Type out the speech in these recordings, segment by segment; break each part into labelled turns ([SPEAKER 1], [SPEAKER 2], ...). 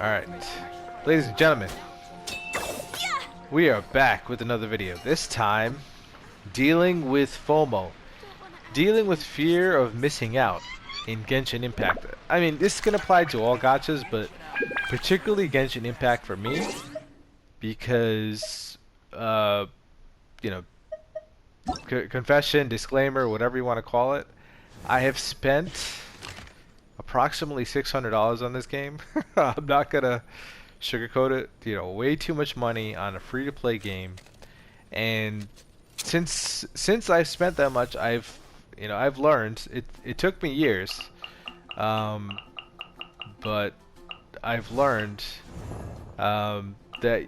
[SPEAKER 1] Alright, ladies and gentlemen, we are back with another video. This time, dealing with FOMO. Dealing with fear of missing out in Genshin Impact. I mean, this can apply to all gachas, but particularly Genshin Impact for me, because, you know, confession, disclaimer, whatever you want to call it, I have spent approximately $600 on this game. I'm not gonna sugarcoat it. You know, way too much money on a free-to-play game, and since I've spent that much, I've learned. It took me years, but I've learned that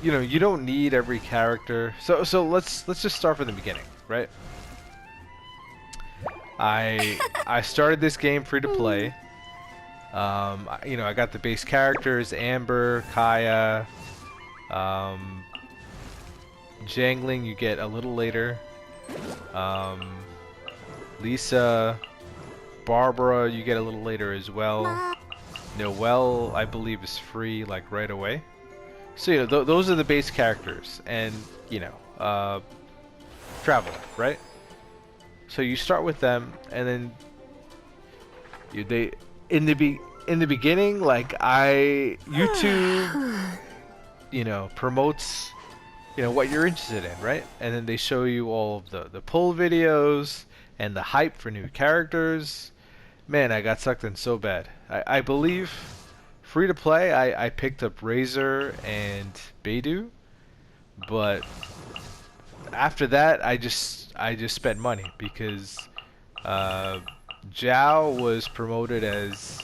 [SPEAKER 1] you don't need every character. So let's just start from the beginning, right? I started this game free to play. I got the base characters: Amber, Kaya, Jangling. You get a little later. Lisa, Barbara. You get a little later as well. Noelle, I believe, is free like right away. So those are the base characters, and travel, right? So you start with them, and then in the beginning, like YouTube, promotes what you're interested in, right? And then they show you all of the pull videos and the hype for new characters. Man, I got sucked in so bad. I believe free to play, I picked up Razor and Beidou, but after that I just spent money because Zhao was promoted as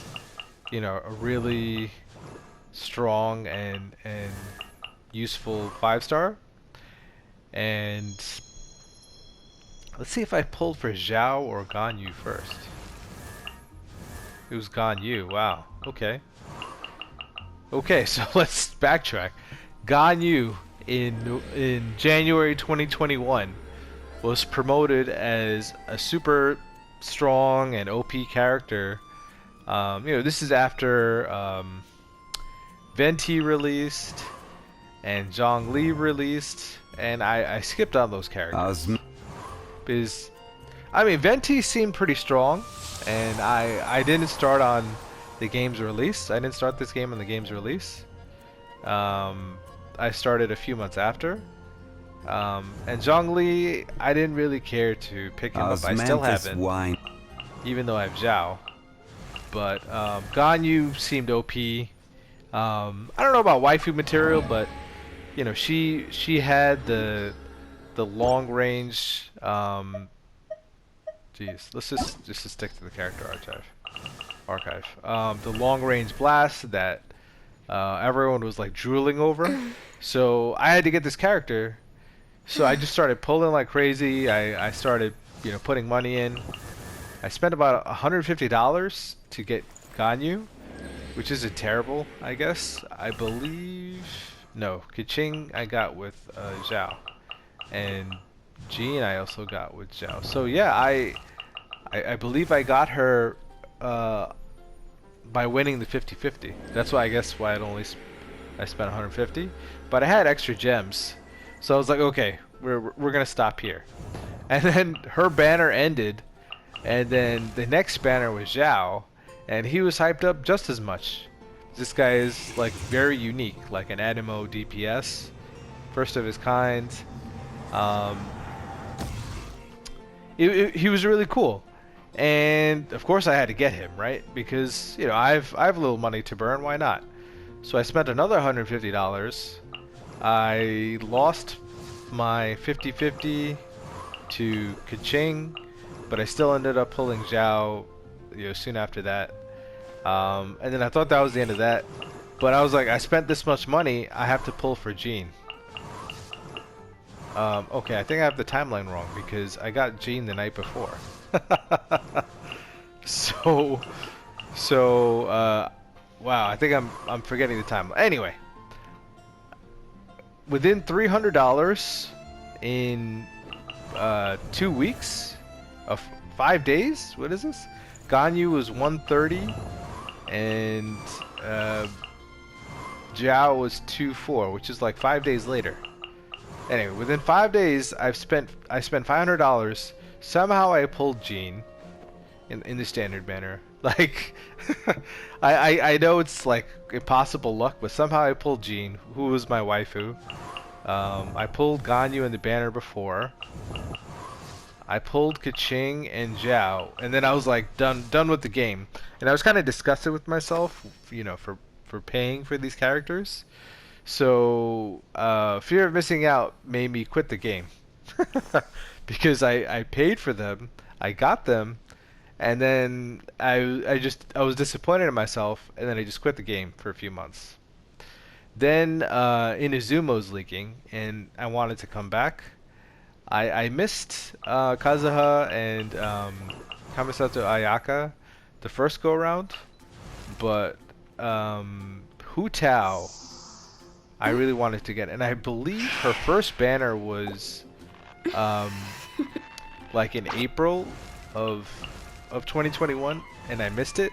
[SPEAKER 1] a really strong and useful 5-star, and let's see if I pulled for Zhao or Ganyu first. It was Ganyu. Wow. Okay, so let's backtrack. Ganyu in January 2021 was promoted as a super strong and OP character. This is after Venti released and Zhongli released, and I skipped on those characters because Venti seemed pretty strong, and I didn't start on the game's release. I didn't start this game on the game's release. I started a few months after. And Zhongli, I didn't really care to pick him up. I still haven't, even though I have Zhao. But Ganyu seemed OP. I don't know about waifu material, but she had the long range. Let's just stick to the character archive. The long range blast that everyone was like drooling over. So I had to get this character. So I just started pulling like crazy. I started, putting money in. I spent about $150 to get Ganyu, which isn't terrible, I guess. I believe Keqing I got with Zhao, and Jean I also got with Zhao. So yeah, I believe I got her by winning the 50-50. That's why I spent 150, but I had extra gems. So I was like, okay, we're gonna stop here. And then her banner ended, and then the next banner was Zhao, and he was hyped up just as much. This guy is like very unique, like an Animo DPS, first of his kind. He was really cool, and of course I had to get him, right? Because I've a little money to burn. Why not? So I spent another $150. I lost my 50-50 to Keqing, but I still ended up pulling Zhao, soon after that. And then I thought that was the end of that, but I was like, I spent this much money, I have to pull for Jean. Okay, I think I have the timeline wrong because I got Jean the night before. Wow, I think I'm forgetting the timeline. Anyway, within $300 in 2 weeks of 5 days. What is this? Ganyu was 130, and Jiao was 2-4, which is like 5 days later. Anyway, within 5 days, I spent $500. Somehow I pulled Jean in the standard banner. Like, I know it's like impossible luck, but somehow I pulled Jean, who was my waifu. I pulled Ganyu in the banner before. I pulled Kaching and Zhao, and then I was like done with the game. And I was kind of disgusted with myself, you know, for paying for these characters. So fear of missing out made me quit the game because I paid for them, I got them, and then I was disappointed in myself, and then I just quit the game for a few months. Then Inazumo's leaking, and I wanted to come back. I missed Kazuha and Kamisato Ayaka the first go around, but Hu Tao I really wanted to get, and I believe her first banner was like in April of 2021, and I missed it.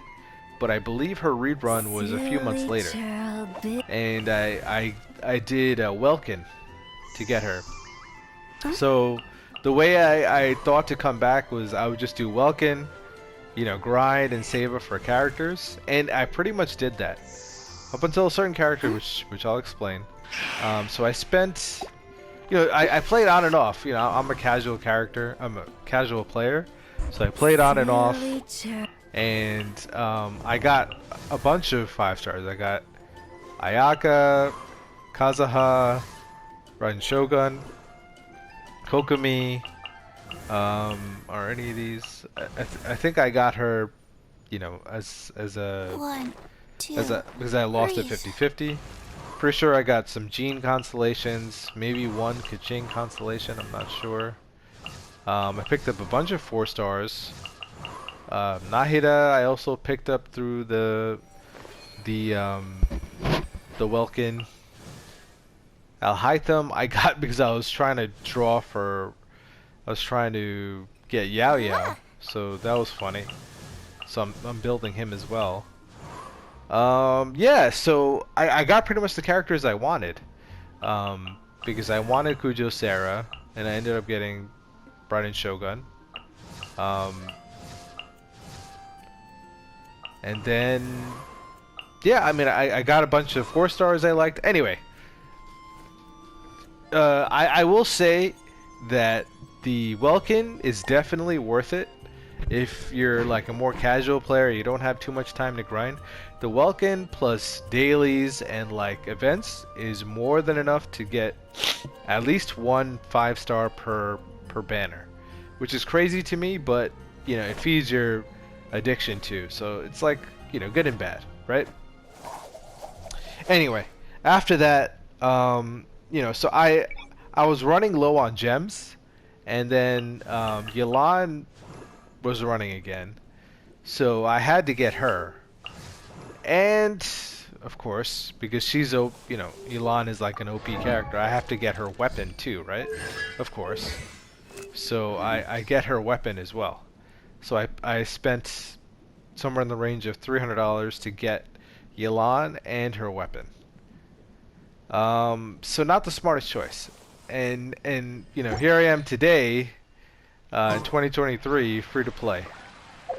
[SPEAKER 1] But I believe her rerun was a few months later, and I did Welkin to get her. So the way I thought to come back was I would just do Welkin, you know, grind and save it for characters, and I pretty much did that up until a certain character, which I'll explain. So I spent, you know, I played on and off. You know, I'm a casual character. I'm a casual player, so I played on and off. And I got a bunch of 5 stars. I got Ayaka, Kazuha, Run Shogun, Kokomi, or any of these. I think I got her, you know, as a
[SPEAKER 2] 1, 2,
[SPEAKER 1] because I lost it 50-50. Pretty sure I got some Jean constellations, maybe one Kaching constellation. I'm not sure. I picked up a bunch of 4 stars. Nahida I also picked up through the Welkin. Al-Haytham I got because I was trying to draw for, I was trying to get Yao Yao, so that was funny. So I'm building him as well. Yeah, so I got pretty much the characters I wanted. Because I wanted Kujo Sarah, and I ended up getting Brian Shogun. And then, yeah, I mean, I got a bunch of 4 stars I liked. Anyway, I will say that the Welkin is definitely worth it if you're like a more casual player, you don't have too much time to grind. The Welkin plus dailies and like events is more than enough to get at least 1 5-star per banner, which is crazy to me, but you know, it feeds your addiction too, so it's like, you know, good and bad, right? Anyway, after that, you know, so I was running low on gems, and then Yelan was running again, so I had to get her, and of course, because she's you know, Yelan is like an OP character, I have to get her weapon too, right? Of course. So I get her weapon as well. So I spent somewhere in the range of $300 to get Yelan and her weapon. So not the smartest choice. And you know, here I am today, in 2023, free to play.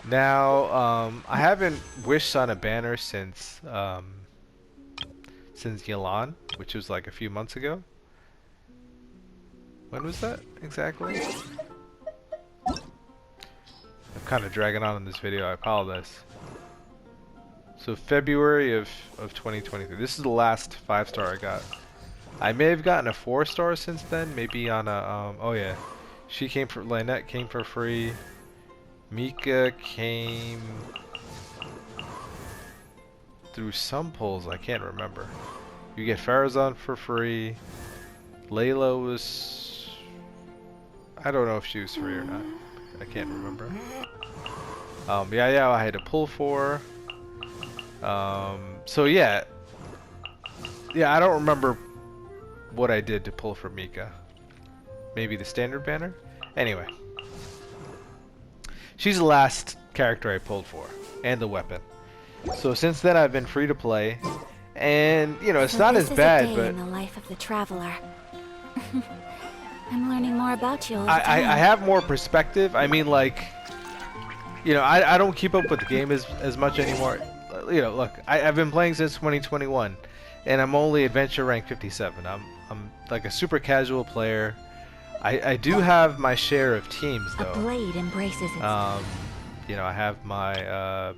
[SPEAKER 1] Now I haven't wished on a banner since Yelan, which was like a few months ago. When was that exactly? I'm kind of dragging on in this video, I apologize. So February of 2023. This is the last 5-star I got. I may have gotten a 4-star since then, maybe on a oh yeah. She came for Lynette came for free. Mika came through some pulls, I can't remember. You get Farazan for free. Layla was, I don't know if she was free or not. I can't remember. Yeah, I had to pull for. So yeah, I don't remember what I did to pull for Mika. Maybe the standard banner. Anyway, she's the last character I pulled for, and the weapon. So since then I've been free to play, And you know, it's
[SPEAKER 2] So
[SPEAKER 1] not
[SPEAKER 2] this
[SPEAKER 1] as
[SPEAKER 2] is
[SPEAKER 1] bad,
[SPEAKER 2] a day
[SPEAKER 1] but
[SPEAKER 2] in the life of the traveler. I'm learning more about you all the
[SPEAKER 1] I
[SPEAKER 2] time.
[SPEAKER 1] have more perspective. I mean, like, you know, I don't keep up with the game as much anymore. You know, look, I've been playing since 2021, and I'm only adventure rank 57. I'm like a super casual player. I do have my share of teams
[SPEAKER 2] A
[SPEAKER 1] though.
[SPEAKER 2] blade embraces its
[SPEAKER 1] You know, I have my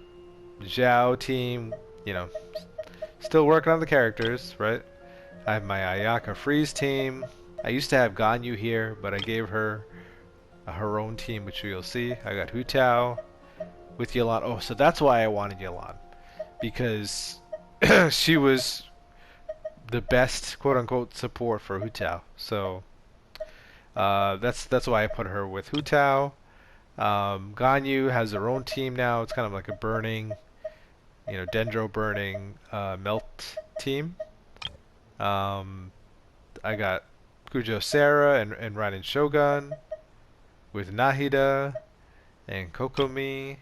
[SPEAKER 1] Zhao team. You know, still working on the characters, right? I have my Ayaka Freeze team. I used to have Ganyu here, but I gave her her own team, which you'll see. I got Hu Tao with Yelan. Oh, so that's why I wanted Yelan, because she was the best quote-unquote support for Hu Tao. So that's why I put her with Hu Tao. Ganyu has her own team now. It's kind of like a burning, you know, Dendro burning melt team. I got Kujo Sarah and Raiden Shogun with Nahida and Kokomi.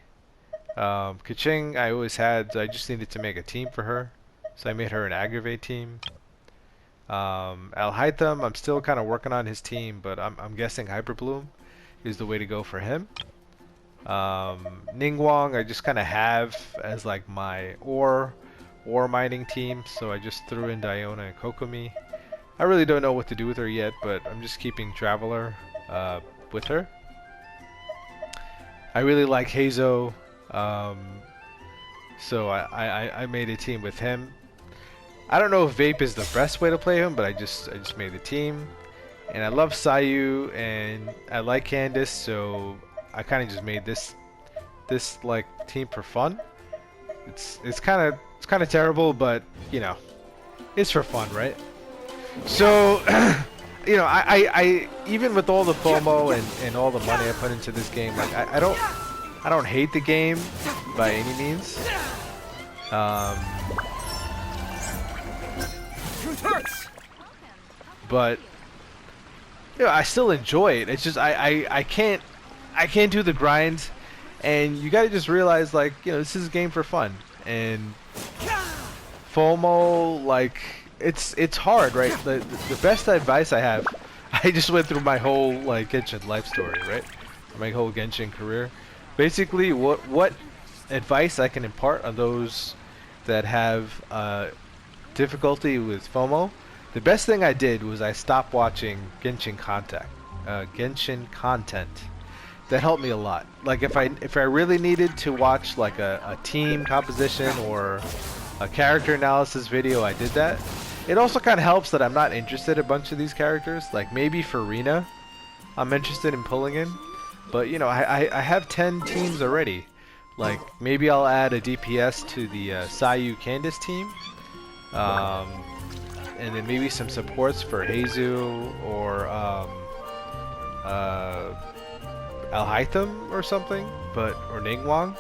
[SPEAKER 1] Keqing I always had, so I just needed to make a team for her. So I made her an aggravate team. Al Haitham, I'm still kind of working on his team, but I'm guessing Hyperbloom is the way to go for him. Ningguang I just kind of have as like my ore mining team, so I just threw in Diona and Kokomi. I really don't know what to do with her yet, but I'm just keeping Traveler with her. I really like Hazo, so I made a team with him. I don't know if Vape is the best way to play him, but I just made the team. And I love Sayu and I like Candace, so I kind of just made this like team for fun. It's kind of terrible, but you know, it's for fun, right? So you know, I even with all the FOMO and all the money I put into this game, like I don't hate the game by any means. But you know, I still enjoy it. It's just I can't do the grind, and you gotta just realize, like, you know, this is a game for fun, and FOMO, like, it's hard, right? The best advice I have, I just went through my whole like Genshin life story, right? My whole Genshin career. Basically, what advice I can impart on those that have difficulty with FOMO. The best thing I did was I stopped watching Genshin content. That helped me a lot. Like if I really needed to watch like a team composition or a character analysis video, I did that. It also kind of helps that I'm not interested in a bunch of these characters. Like maybe for Rina, I'm interested in pulling in, but you know, I have 10 teams already. Like maybe I'll add a DPS to the Sayu Candace team. And then maybe some supports for Hazu or Al Haitham or something, or Ningguang.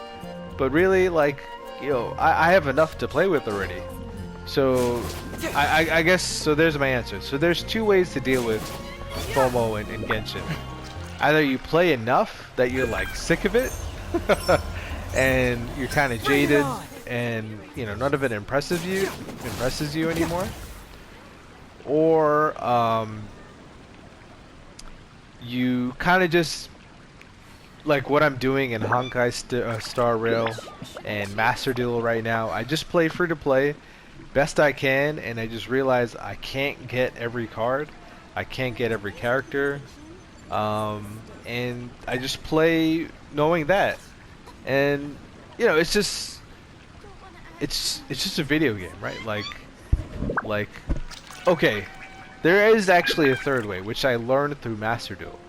[SPEAKER 1] But really, like, you know, I have enough to play with already. So I guess so. There's my answer. So there's two ways to deal with FOMO in Genshin. Either you play enough that you're like sick of it, and you're kind of jaded, and you know none of it impresses you anymore. Or you kind of just like what I'm doing in Honkai Star Rail and Master Duel right now. I just play free to play best I can, and I just realize I can't get every card, I can't get every character, and I just play knowing that. And you know, it's just a video game, right? Like okay, there is actually a third way, which I learned through Master Duel.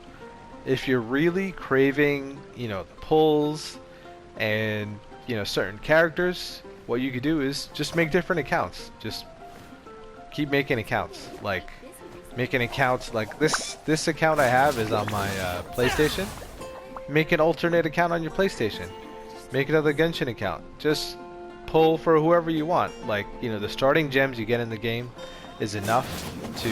[SPEAKER 1] If you're really craving, you know, the pulls and, you know, certain characters, what you could do is just make different accounts. Just keep making accounts. Like, making accounts like this account I have is on my PlayStation. Make an alternate account on your PlayStation. Make another Genshin account. Just pull for whoever you want. Like, you know, the starting gems you get in the game is enough to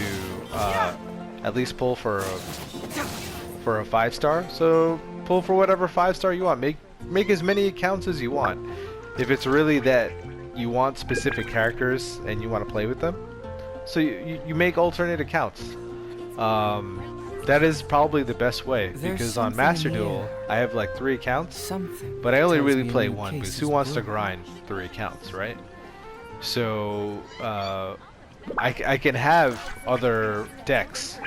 [SPEAKER 1] at least pull for a 5-star. So pull for whatever 5-star you want. Make as many accounts as you want. If it's really that you want specific characters and you want to play with them, so you make alternate accounts. That is probably the best way, because on Master Duel I have like 3 accounts, but I only really play one, because who wants to grind 3 accounts, right? So I can have other decks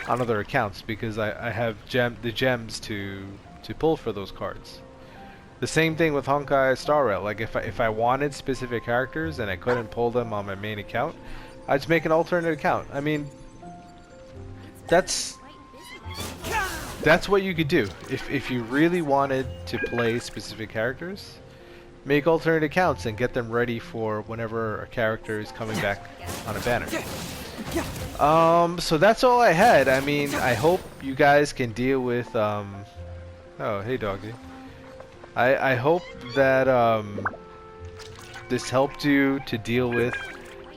[SPEAKER 1] on other accounts because I have the gems to pull for those cards. The same thing with Honkai Star Rail. Like if I wanted specific characters and I couldn't pull them on my main account, I'd just make an alternate account. I mean, that's what you could do. If you really wanted to play specific characters, make alternate accounts and get them ready for whenever a character is coming back on a banner. So that's all I had. I mean, I hope you guys can deal with oh, hey doggy. I hope that this helped you to deal with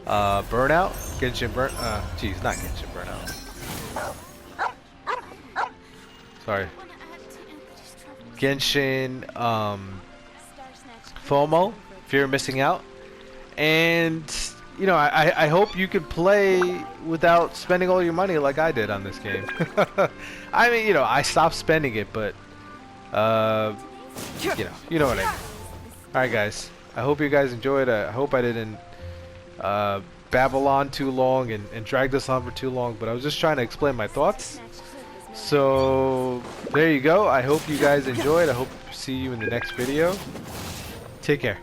[SPEAKER 1] burnout, geez, not Genshin burnout. Sorry. Genshin FOMO, fear of missing out. And you know, I hope you could play without spending all your money like I did on this game. I mean, you know, I stopped spending it, but you know what I mean. Alright guys, I hope you guys enjoyed. I hope I didn't babble on too long and drag this on for too long, but I was just trying to explain my thoughts. So there you go. I hope you guys enjoyed. I hope to see you in the next video. Take care.